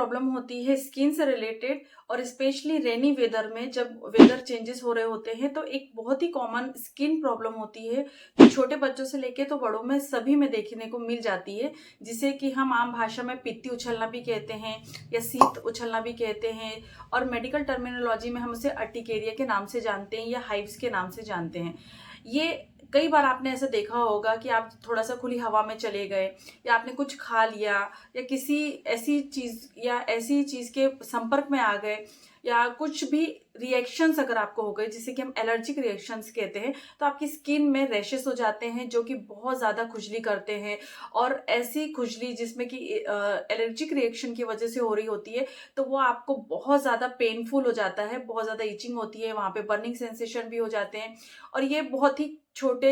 Problem होती है skin से रिलेटेड, और स्पेशली रेनी वेदर में जब वेदर चेंजेस हो रहे होते हैं तो एक बहुत ही कॉमन स्किन प्रॉब्लम होती है जो छोटे बच्चों से लेके तो बड़ों में सभी में देखने को मिल जाती है, जिसे कि हम आम भाषा में पित्ती उछलना भी कहते हैं या शीत उछलना भी कहते हैं, और मेडिकल टर्मिनोलॉजी में हम उसे अर्टिकेरिया के नाम से जानते हैं या हाइव्स के नाम से जानते हैं। ये कई बार आपने ऐसा देखा होगा कि आप थोड़ा सा खुली हवा में चले गए या आपने कुछ खा लिया या किसी ऐसी चीज के संपर्क में आ गए या कुछ भी रिएक्शंस अगर आपको हो गए जिसे कि हम एलर्जिक रिएक्शंस कहते हैं, तो आपकी स्किन में रैशेस हो जाते हैं जो कि बहुत ज़्यादा खुजली करते हैं। और ऐसी खुजली जिसमें कि एलर्जिक रिएक्शन की वजह से हो रही होती है तो वो आपको बहुत ज़्यादा पेनफुल हो जाता है, बहुत ज़्यादा इचिंग होती है, वहाँ पे बर्निंग सेंसेशन भी हो जाते हैं। और ये बहुत ही छोटे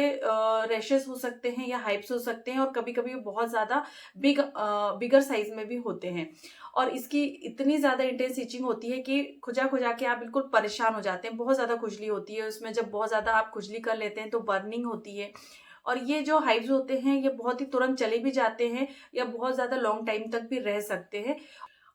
रैशेस हो सकते हैं या हाइप्स हो सकते हैं, और कभी कभी बहुत ज़्यादा बिगर साइज में भी होते हैं। और इसकी इतनी ज़्यादा इंटेंस इचिंग होती है कि खुजा खुजा के आप बिल्कुल परेशान हो जाते हैं। बहुत ज़्यादा खुजली होती है उसमें, जब बहुत ज़्यादा आप खुजली कर लेते हैं तो बर्निंग होती है। और ये जो हाइव्स होते हैं ये बहुत ही तुरंत चले भी जाते हैं या बहुत ज़्यादा लॉन्ग टाइम तक भी रह सकते हैं।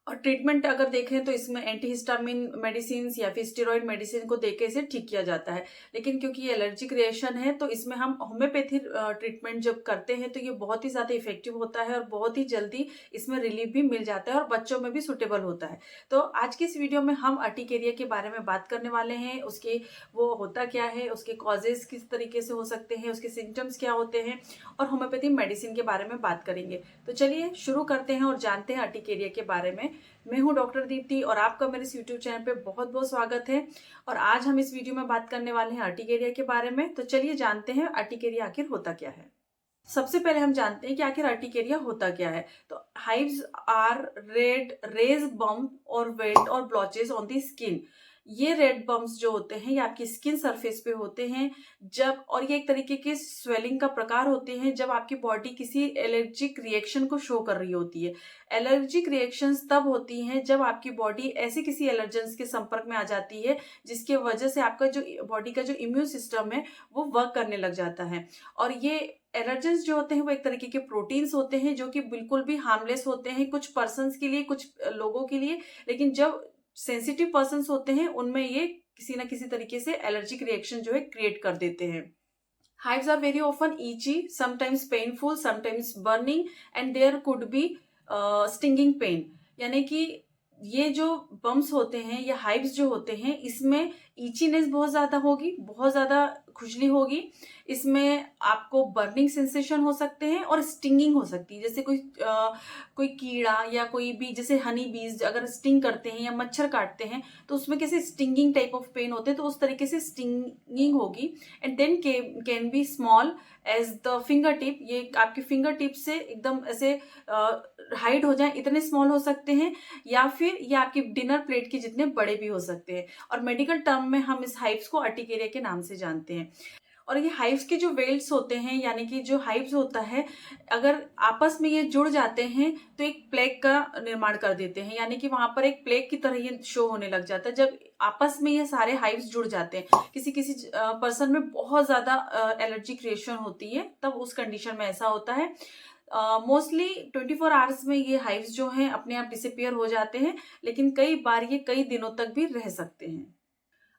और ट्रीटमेंट अगर देखें तो इसमें एंटीहिस्टामिन मेडिसिन या फिर स्टेरॉइड मेडिसिन को देके इसे ठीक किया जाता है। लेकिन क्योंकि ये एलर्जिक रिएक्शन है तो इसमें हम होम्योपैथी ट्रीटमेंट जब करते हैं तो ये बहुत ही ज़्यादा इफेक्टिव होता है और बहुत ही जल्दी इसमें रिलीफ भी मिल जाता है और बच्चों में भी सुटेबल होता है। तो आज की इस वीडियो में हम अर्टिकेरिया के बारे में बात करने वाले हैं। उसके वो होता क्या है, उसके कॉजेज किस तरीके से हो सकते हैं, उसके सिम्टम्स क्या होते हैं, और होम्योपैथी मेडिसिन के बारे में बात करेंगे। तो चलिए शुरू करते हैं और जानते हैं अर्टिकेरिया के बारे में। मैं हूं डॉक्टर दीप्ति और आपका मेरे इस यूट्यूब चैनल पे बहुत बहुत स्वागत है। और आज हम इस वीडियो में बात करने वाले हैं अर्टिकेरिया के बारे में। तो चलिए जानते हैं अर्टिकेरिया आखिर होता क्या है। सबसे पहले हम जानते हैं कि आखिर अर्टिकेरिया होता क्या है। तो hives are red raised bump और वेल्ट और ब्लॉचेस ऑन द स्किन। ये रेड बम्प्स जो होते हैं ये आपकी स्किन सरफेस पे होते हैं जब, और ये एक तरीके के स्वेलिंग का प्रकार होते हैं जब आपकी बॉडी किसी एलर्जिक रिएक्शन को शो कर रही होती है। एलर्जिक रिएक्शंस तब होती हैं जब आपकी बॉडी ऐसे किसी एलर्जेंस के संपर्क में आ जाती है जिसके वजह से आपका जो बॉडी का जो इम्यून सिस्टम है वो वर्क करने लग जाता है। और ये एलर्जेंस जो होते हैं वो एक तरीके के प्रोटीन्स होते हैं जो कि बिल्कुल भी हार्मलेस होते हैं कुछ पर्सन्स के लिए, कुछ लोगों के लिए। लेकिन जब सेंसिटिव पर्सन्स होते हैं उनमें ये किसी ना किसी तरीके से एलर्जिक रिएक्शन जो है क्रिएट कर देते हैं। Hives are very often itchy, sometimes painful, sometimes burning, and there could be stinging pain। यानी कि ये जो बम्स होते हैं या हाइव्स जो होते हैं इसमें ईचीनेस बहुत ज़्यादा होगी, बहुत ज़्यादा खुजली होगी, इसमें आपको बर्निंग सेंसेशन हो सकते हैं और स्टिंगिंग हो सकती है। जैसे कोई कीड़ा या कोई भी, जैसे हनी बीज अगर स्टिंग करते हैं या मच्छर काटते हैं तो उसमें कैसे स्टिंगिंग टाइप ऑफ पेन होते हैं, तो उस तरीके से स्टिंगिंग होगी। And then can be small as the finger tip. ये आपके फिंगर टिप से एकदम ऐसे हाइड हो जाए इतने स्मॉल हो सकते हैं, या फिर ये आपकी डिनर प्लेट के जितने बड़े भी हो सकते हैं। और मेडिकल टर्म में हम इस हाइव्स को अर्टिकेरिया के नाम से जानते हैं। और ये हाइव्स के जो वेल्ट्स होते हैं यानी कि जो हाइव्स होता है अगर आपस में ये जुड़ जाते हैं तो एक प्लेग का निर्माण कर देते हैं, यानी कि वहां पर एक प्लेग की तरह ये शो होने लग जाता है। जब आपस में ये सारे हाइव्स जुड़ जाते हैं, किसी किसी पर्सन में बहुत ज्यादा एलर्जिक रिएक्शन होती है तब उस कंडीशन में ऐसा होता है। मोस्टली 24 आवर्स में ये हाइव्स जो हैं अपने आप डिसअपियर हो जाते हैं, लेकिन कई बार ये कई दिनों तक भी रह सकते हैं।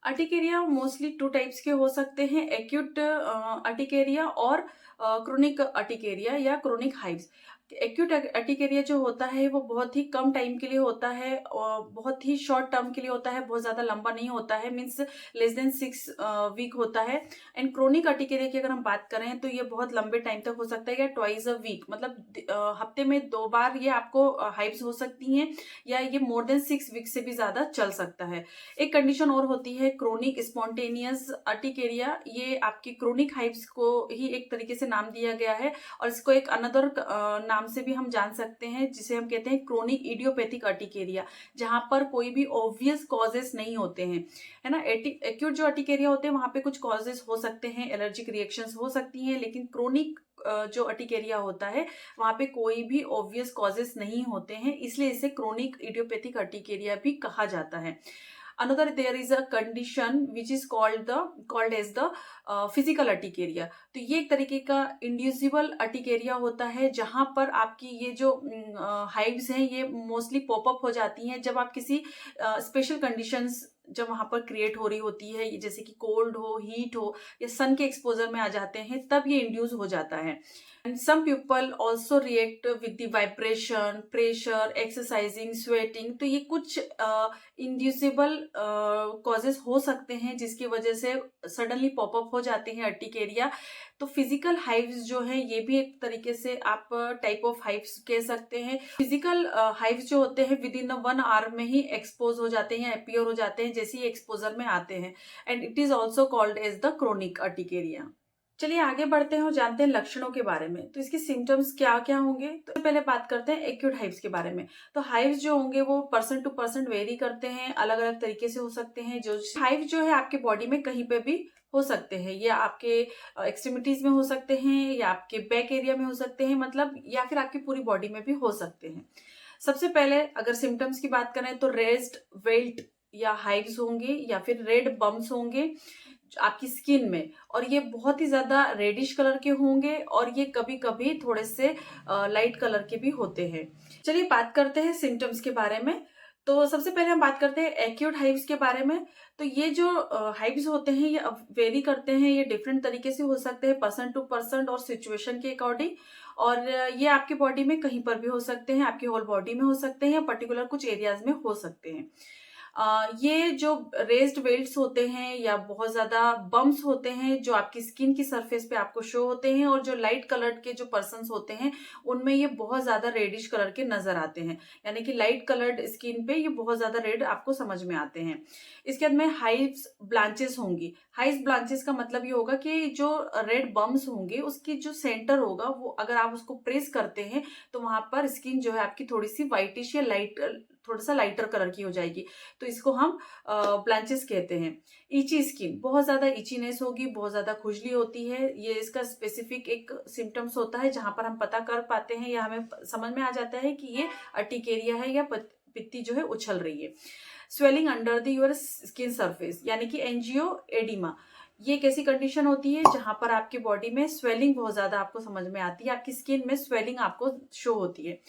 अर्टिकेरिया मोस्टली 2 टाइप्स के हो सकते हैं, एक्यूट अर्टिकेरिया और क्रोनिक अर्टिकेरिया या क्रोनिक हाइव्स। एक्यूट अर्टिकेरिया जो होता है वो बहुत ही कम टाइम के लिए होता है और बहुत ही शॉर्ट टर्म के लिए होता है, बहुत ज्यादा लंबा नहीं होता है, मीन्स लेस देन 6 वीक होता है। एंड क्रोनिक अर्टिकेरिया की अगर हम बात करें तो ये बहुत लंबे टाइम तक हो सकता है, या ट्वाइस अ वीक, मतलब हफ्ते में 2 बार ये आपको हाइव्स हो सकती हैं, या ये मोर देन 6 वीक से भी ज्यादा चल सकता है। एक कंडीशन और होती है क्रोनिक स्पॉन्टेनियस अर्टिकेरिया। ये आपकी क्रोनिक हाइव्स को ही एक तरीके से नाम दिया गया है, और इसको एक अनदर नाम से भी हम जान सकते हैं जिसे हम कहते हैं क्रोनिक इडियोपैथिक अर्टिकेरिया, जहां पर कोई भी ऑब्वियस कॉजेस नहीं होते हैं, है ना। एक्यूट जो अर्टिकेरिया होते हैं वहां पे कुछ कॉजेस हो सकते हैं, एलर्जिक रिएक्शंस हो सकती हैं, लेकिन क्रोनिक जो अर्टिकेरिया होता है वहां पे कोई भी ऑब्वियस कॉजेस नहीं होते हैं, इसलिए इसे क्रोनिक इडियोपैथिक अर्टिकेरिया भी कहा जाता है। Another, there is a condition which is called as the physical urticaria. तो ये एक तरीके का इंड्यूसिबल अर्टिकेरिया होता है जहां पर आपकी ये जो हाइव्स हैं ये मोस्टली पॉपअप हो जाती हैं जब आप किसी स्पेशल कंडीशंस जब वहां पर क्रिएट हो रही होती है, जैसे कि कोल्ड हो, हीट हो या सन के एक्सपोजर में आ जाते हैं, तब ये इंड्यूस हो जाता है। And some people also react with the vibration, pressure, exercising, sweating. तो ये कुछ इंड्यूसिबल कॉजेस हो सकते हैं जिसकी वजह से सडनली पॉपअप हो जाते हैं अर्टिकेरिया। तो फिजिकल हाइव्स जो है ये भी एक तरीके से आप टाइप ऑफ हाइव्स कह सकते हैं। फिजिकल हाइव्स जो होते हैं विद इन 1 आवर में ही एक्सपोज हो जाते हैं, अपीयर हो जाते हैं जैसे ही एक्सपोजर में आते हैं, and it is also called as the chronic urticaria. चलिए आगे बढ़ते हैं और जानते हैं लक्षणों के बारे में। तो इसके सिम्टम्स क्या क्या होंगे। तो पहले बात करते हैं एक्यूट हाइव्स के बारे में। तो हाइव्स जो होंगे वो पर्सन टू पर्सन वेरी करते हैं, अलग अलग तरीके से हो सकते हैं। जो हाइव जो है आपके बॉडी में कहीं पे भी हो सकते हैं, ये आपके एक्सट्रीमिटीज में हो सकते हैं या आपके बैक एरिया में हो सकते हैं, मतलब या फिर आपकी पूरी बॉडी में भी हो सकते हैं। सबसे पहले अगर सिम्टम्स की बात करें तो रेज्ड वेल्ट या हाइव्स होंगे या फिर रेड बम्स होंगे आपकी स्किन में, और ये बहुत ही ज्यादा रेडिश कलर के होंगे और ये कभी कभी थोड़े से लाइट कलर के भी होते हैं। चलिए बात करते हैं सिम्टम्स के बारे में। तो सबसे पहले हम बात करते हैं एक्यूट हाइव्स के बारे में। तो ये जो हाइव्स होते हैं ये वेरी करते हैं, ये डिफरेंट तरीके से हो सकते हैं पर्सन टू पर्सन और सिचुएशन के अकॉर्डिंग, और ये आपके बॉडी में कहीं पर भी हो सकते हैं, आपकी होल बॉडी में हो सकते हैं, पर्टिकुलर कुछ एरियाज में हो सकते हैं। ये जो रेज्ड वेल्ट्स होते हैं या बहुत ज्यादा बम्स होते हैं जो आपकी स्किन की सरफेस पे आपको शो होते हैं, और जो लाइट कलर्ड के जो पर्सन्स होते हैं उनमें ये बहुत ज्यादा रेडिश कलर के नजर आते हैं, यानी कि लाइट कलर्ड स्किन पे ये बहुत ज्यादा रेड आपको समझ में आते हैं। इसके बाद में हाइव्स ब्लांचेस होंगी। हाइव्स ब्लांचेस का मतलब ये होगा कि जो रेड बम्स होंगे उसकी जो सेंटर होगा वो अगर आप उसको प्रेस करते हैं तो वहां पर स्किन जो है आपकी थोड़ी सी व्हाइटिश या लाइट, थोड़ा सा लाइटर कलर की हो जाएगी, तो इसको हम ब्लांचेस कहते हैं। इची स्किन, बहुत ज्यादा इचीनेस होगी, बहुत ज्यादा खुजली होती है, ये इसका स्पेसिफिक एक सिम्टम्स होता है जहां पर हम पता कर पाते हैं या हमें समझ में आ जाता है कि ये अर्टिकेरिया है या पित्ती जो है उछल रही है। Swelling under the your skin surface, यानी कि एंजियो एडिमा, ये एक ऐसी कंडीशन होती है जहां पर आपकी बॉडी में स्वेलिंग बहुत ज्यादा आपको समझ में आती है, आपकी स्किन में स्वेलिंग आपको शो होती है।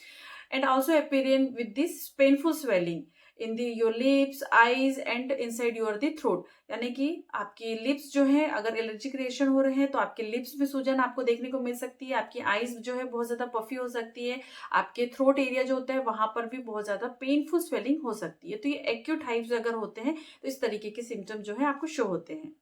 And also appearing with this painful swelling in your lips, eyes and inside your the throat, यानी कि आपकी लिप्स जो है अगर एलर्जिक रिएक्शन हो रहे हैं तो आपके लिप्स में सूजन आपको देखने को मिल सकती है, आपकी आईज जो है बहुत ज्यादा पफी हो सकती है, आपके थ्रोट एरिया जो होता है वहां पर भी बहुत ज्यादा पेनफुल स्वेलिंग हो सकती है। तो ये एक्यूट हाइव्स अगर होते हैं तो इस तरीके के सिम्टम जो है आपको शो होते हैं।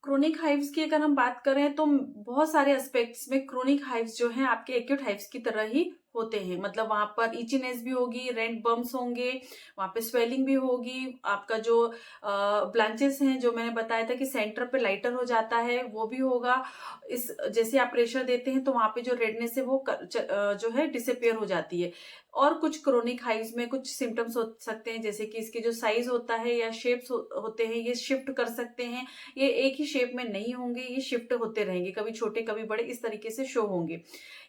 क्रोनिक हाइव्स की अगर हम बात करें तो बहुत सारे एस्पेक्ट्स में क्रोनिक हाइव्स जो हैं आपके एक्यूट हाइव्स की तरह ही होते हैं, मतलब वहां पर इचीनेस भी होगी, रेड बम्स होंगे, वहां पे स्वेलिंग भी होगी, आपका जो ब्लांचेस हैं जो मैंने बताया था कि सेंटर पे लाइटर हो जाता है वो भी होगा। इस जैसे आप प्रेशर देते हैं तो वहां पे जो रेडनेस है वो जो है डिसअपियर हो जाती है। और कुछ क्रोनिक हाइव्स में कुछ सिम्टम्स हो सकते हैं जैसे कि इसके जो साइज होता है या शेप्स होते हैं ये शिफ्ट कर सकते हैं, ये एक ही शेप में नहीं होंगे, ये शिफ्ट होते रहेंगे, कभी छोटे कभी बड़े, इस तरीके से शो होंगे।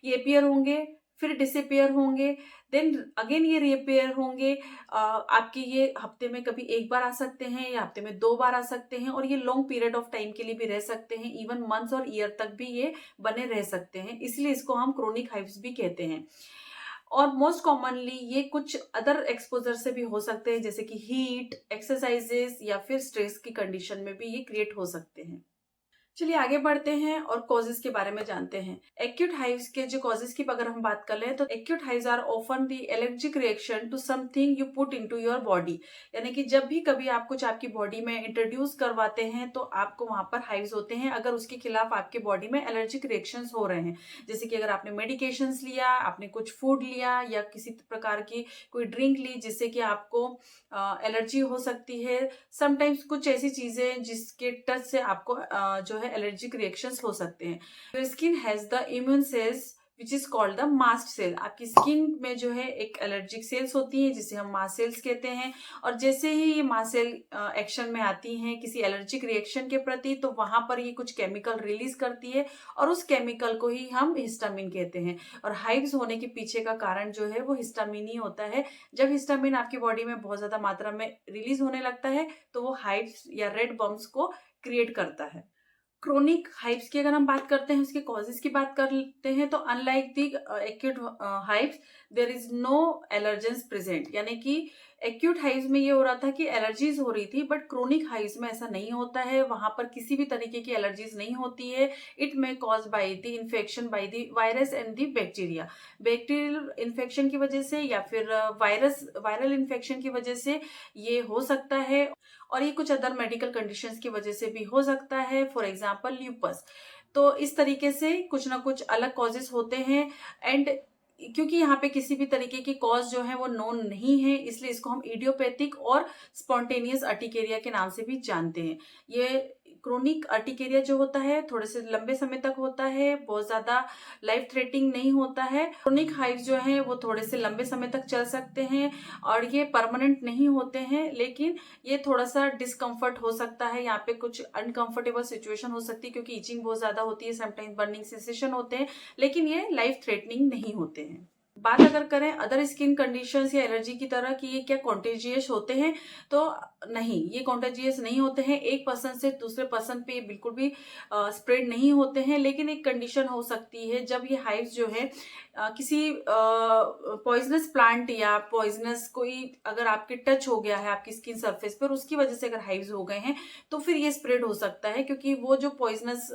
ये अपीयर होंगे, फिर डिसअपियर होंगे, देन अगेन ये रीअपियर होंगे। आपके ये हफ्ते में कभी एक बार आ सकते हैं या हफ्ते में 2 बार आ सकते हैं, और ये लॉन्ग पीरियड ऑफ टाइम के लिए भी रह सकते हैं, इवन मंथ्स और ईयर तक भी ये बने रह सकते हैं, इसलिए इसको हम क्रोनिक हाइव्स भी कहते हैं। और मोस्ट कॉमनली ये कुछ अदर एक्सपोजर से भी हो सकते हैं जैसे कि हीट, एक्सरसाइजेस या फिर स्ट्रेस की कंडीशन में भी ये क्रिएट हो सकते हैं। चलिए आगे बढ़ते हैं और कॉजेज के बारे में जानते हैं। एक्यूट हाइव्स के जो कॉजेज की अगर हम बात कर लें तो acute hives are often the allergic reaction to something you put into your body, यानी कि जब भी कभी आप कुछ आपकी बॉडी में इंट्रोड्यूस करवाते हैं तो आपको वहां पर हाइव्स होते हैं अगर उसके खिलाफ आपके बॉडी में एलर्जिक रिएक्शंस हो रहे हैं, जैसे कि अगर आपने मेडिकेशंस लिया, आपने कुछ फूड लिया या किसी प्रकार की कोई ड्रिंक ली जिससे कि आपको एलर्जी हो सकती है। समटाइम्स कुछ ऐसी चीजें जिसके टच से आपको जो है एलर्जिक रिएक्शंस हो सकते हैं। Your skin has the immune cells which is called the mast cell. आपकी स्किन में जो है एक एलर्जिक सेल्स होती हैं जिसे हम मास्ट सेल्स कहते हैं, और जैसे ही ये मास्ट सेल एक्शन में आती हैं किसी एलर्जिक रिएक्शन के प्रति, तो वहां पर ये कुछ केमिकल रिलीज करती है और उस केमिकल को ही हम हिस्टामिन कहते हैं। और हाइव्स होने के पीछे का कारण जो है वो हिस्टामिन ही होता है। जब हिस्टामिन आपकी बॉडी में बहुत ज्यादा मात्रा में रिलीज होने लगता है तो वो हाइव्स या रेड बम्प्स को क्रिएट करता है। क्रोनिक हाइव्स की अगर हम बात करते हैं, उसके कॉजेज की बात करते हैं, तो unlike the acute hives there is no allergens present. यानी कि एक्यूट हाइव्स में ये हो रहा था कि एलर्जीज हो रही थी, बट क्रोनिक हाइव्स में ऐसा नहीं होता है। वहां पर किसी भी तरीके की एलर्जीज नहीं होती है। It may cause by the infection by the virus and the bacteria. Bacterial infection की वजह से या फिर वायरल इन्फेक्शन की वजह से ये हो सकता है, और ये कुछ अदर मेडिकल कंडीशंस की वजह से भी हो सकता है, फॉर एग्जांपल ल्यूपस। तो इस तरीके से कुछ ना कुछ अलग कॉजेस होते हैं। एंड क्योंकि यहाँ पे किसी भी तरीके की कॉज जो है वो नोन नहीं है, इसलिए इसको हम इडियोपैथिक और स्पॉन्टेनियस अर्टिकेरिया के नाम से भी जानते हैं। ये क्रोनिक अर्टिकेरिया जो होता है थोड़े से लंबे समय तक होता है, बहुत ज्यादा लाइफ थ्रेटनिंग नहीं होता है। क्रोनिक हाइव्स जो है वो थोड़े से लंबे समय तक चल सकते हैं और ये परमानेंट नहीं होते हैं, लेकिन ये थोड़ा सा डिस्कम्फर्ट हो सकता है। यहाँ पे कुछ अनकंफर्टेबल सिचुएशन हो सकती है क्योंकि इचिंग बहुत ज्यादा होती है, समटाइम्स बर्निंग सेंसेशन होते हैं, लेकिन ये लाइफ थ्रेटनिंग नहीं होते हैं। बात अगर करें अदर स्किन कंडीशंस या एलर्जी की तरह कि ये क्या कॉन्टेजियस होते हैं, तो नहीं, ये कॉन्टेजियस नहीं होते हैं। एक पर्सन से दूसरे पर्सन पे बिल्कुल भी स्प्रेड नहीं होते हैं। लेकिन एक कंडीशन हो सकती है जब ये हाइव्स जो है किसी पॉइजनस प्लांट या पॉइजनस कोई अगर आपके टच हो गया है आपकी स्किन सरफेस पर, उसकी वजह से अगर हाइव्स हो गए हैं तो फिर ये स्प्रेड हो सकता है, क्योंकि वो जो पॉइजनस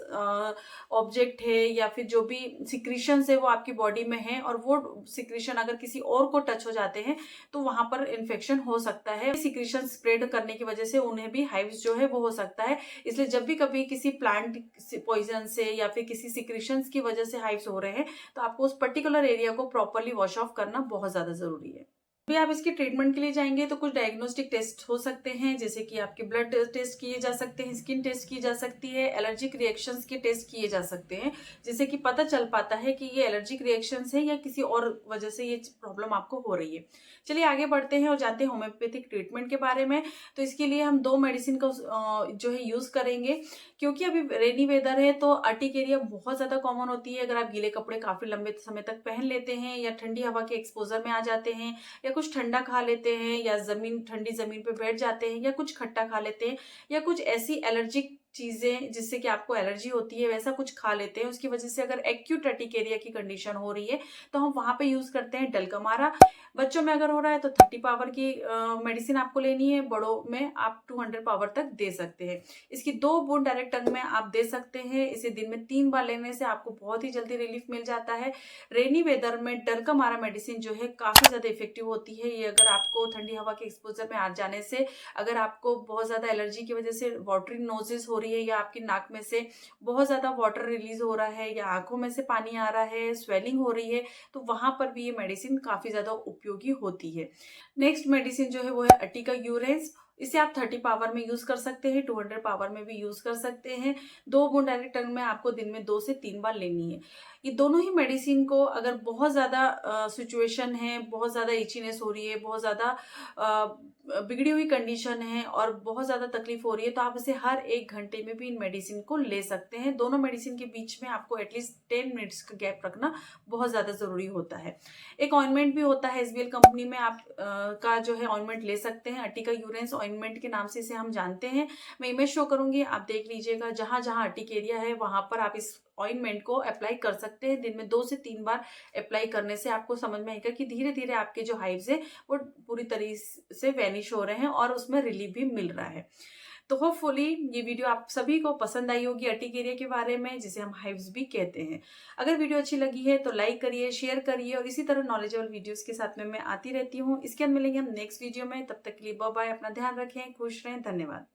ऑब्जेक्ट है या फिर जो भी सिक्रीशन है वो आपकी बॉडी में है, और वो सिक्रीशन अगर किसी और को टच हो जाते हैं तो वहां पर इन्फेक्शन हो सकता है। सिक्रीशन स्प्रेड करने की वजह से उन्हें भी हाइव्स जो है वो हो सकता है। इसलिए जब भी कभी किसी प्लांट पॉइजन से या फिर किसी सिक्रीशन की वजह से हाइव्स हो रहे हैं तो आपको उस पर्टिकुलर एरिया को प्रॉपरली वॉश ऑफ करना बहुत ज्यादा जरूरी है। भी आप इसके ट्रीटमेंट के लिए जाएंगे तो कुछ डायग्नोस्टिक टेस्ट हो सकते हैं, जैसे कि आपके ब्लड टेस्ट किए जा सकते हैं, स्किन टेस्ट की जा सकती है, एलर्जिक रिएक्शंस के टेस्ट किए जा सकते हैं, जिससे कि पता चल पाता है कि ये एलर्जिक रिएक्शंस है या किसी और वजह से ये प्रॉब्लम आपको हो रही है। चलिए आगे बढ़ते हैं और जानते हैं होम्योपैथिक ट्रीटमेंट के बारे में। तो इसके लिए हम 2 मेडिसिन का जो है यूज करेंगे, क्योंकि अभी रेनी वेदर है तो अर्टिकेरिया बहुत ज्यादा कॉमन होती है। अगर आप गीले कपड़े काफी लंबे समय तक पहन लेते हैं या ठंडी हवा के एक्सपोजर में आ जाते हैं या कुछ ठंडा खा लेते हैं या ठंडी जमीन पे बैठ जाते हैं या कुछ खट्टा खा लेते हैं या कुछ ऐसी एलर्जिक चीजें जिससे कि आपको एलर्जी होती है वैसा कुछ खा लेते हैं, उसकी वजह से अगर एक्यूट अर्टिकेरिया की कंडीशन हो रही है तो हम वहां पे यूज करते हैं डलकमारा। बच्चों में अगर हो रहा है तो 30 पावर की मेडिसिन आपको लेनी है, बड़ों में आप 200 पावर तक दे सकते हैं। इसकी 2 बूंद डायरेक्ट टंग में आप दे सकते हैं। इसे दिन में 3 बार लेने से आपको बहुत ही जल्दी रिलीफ मिल जाता है। रेनी वेदर में डलकमारा मेडिसिन जो है काफी ज्यादा इफेक्टिव होती है। ये अगर आपको ठंडी हवा के एक्सपोजर में आ जाने से, अगर आपको बहुत ज्यादा एलर्जी की वजह से वाटरी नोजेस हो रही है या आपकी नाक में से बहुत ज्यादा वाटर रिलीज हो रहा है या आंखों में से पानी आ रहा है, स्वेलिंग हो रही है, तो वहां पर भी ये मेडिसिन काफी ज्यादा उपयोगी होती है। नेक्स्ट मेडिसिन जो है वो है अर्टिका यूरेंस। इसे आप 30 पावर में यूज कर सकते हैं, 200 पावर में भी यूज कर सकते हैं। 2 बूंद डायरेक्ट टंग में आपको दिन में 2 से 3 बार लेनी है। ये दोनों ही मेडिसिन को अगर बहुत ज्यादा सिचुएशन है, बहुत ज्यादा इचीनेस हो रही है, बहुत ज्यादा बिगड़ी हुई कंडीशन है और बहुत ज्यादा तकलीफ हो रही है, तो आप इसे हर 1 घंटे में भी इन मेडिसिन को ले सकते हैं। दोनों मेडिसिन के बीच में आपको एटलीस्ट 10 मिनट्स का गैप रखना बहुत ज्यादा जरूरी होता है। एक ऑइंटमेंट भी होता है एसबीएल कंपनी में, आप का जो है ऑइंटमेंट ले सकते हैं। अर्टिका यूरेंस ऑइंटमेंट के नाम से इसे हम जानते हैं। मैं इमेज शो करूंगी, आप देख लीजिएगा। जहां जहां अर्टिकेरिया है वहां पर आप इस ऑइंटमेंट को अप्लाई कर सकते हैं। दिन में 2 से 3 बार अप्लाई करने से आपको समझ में आएगा कि धीरे धीरे आपके जो हाइव्स है वो पूरी तरीके से वैनिश हो रहे हैं और उसमें रिलीफ भी मिल रहा है। तो होपफुली ये वीडियो आप सभी को पसंद आई होगी अर्टिकेरिया के बारे में, जिसे हम हाइव्स भी कहते हैं। अगर वीडियो अच्छी लगी है तो लाइक करिए, शेयर करिए, और इसी तरह नॉलेजेबल वीडियोस के साथ में मैं आती रहती हूँ। इसके बाद मिलेंगे हम नेक्स्ट वीडियो में। तब तक के लिए बाय बाय, अपना ध्यान रखें, खुश रहें, धन्यवाद।